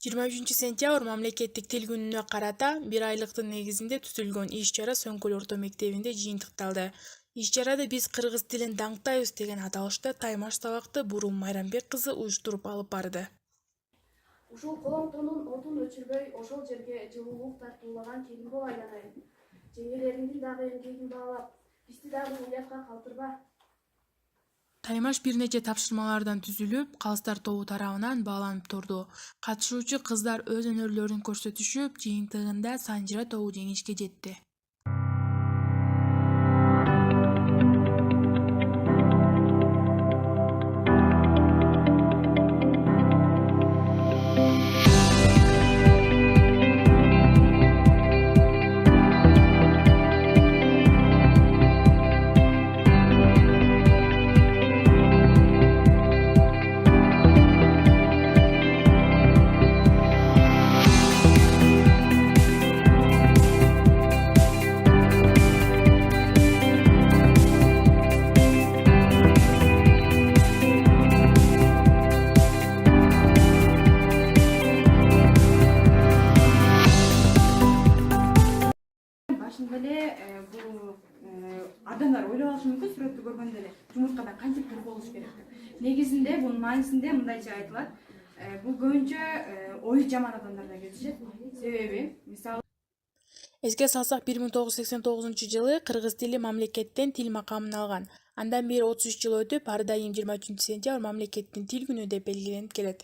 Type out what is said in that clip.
23-сентябрь мамлекеттик тил күнүнө карата 1 айлыктын негизинде түзүлгөн иш-чара Сөңкөл орто мектебинде жыйынтыкталды. Иш-чарада биз кыргыз тилин даңктайбыз деген аталышта таймаш сабакты Бурум Майрамбек кызы уюштуруп алып барды. Ушул коломтонун отун өчүрбөй, ошол жерге жылуулук тартуулаган келин болуп айланайын. Жеңелериңдин дагы эмгегин баалап, бизди дагы уятка калтырба. Таймаш бир нече тапшырмалардан түзүлүп, калыстар тобу тарабынан бааланып турду. Катышуучу кыздар өз өнөрлөрүн көрсөтүшүп, жыйынтыгында Санжира тобу жеңишке жетти. Башында эле бул адамдар ойлоп алышы мүмкүн сүрөттү көргөндө эле жумурткадан кантип түр болуш керек деп. Негизинде бунун маанисинде мындайча айтылат. Бул көбүнчө ою жаман адамдардан кездешет. Себеби мисалы Эске салсак 1989 кыргыз тили мамлекеттен тил макамын алган. Андан бери 33 жыл өтүп, ар дайым 23-сентябрь мамлекеттин тил күнү деп белгиленип келет.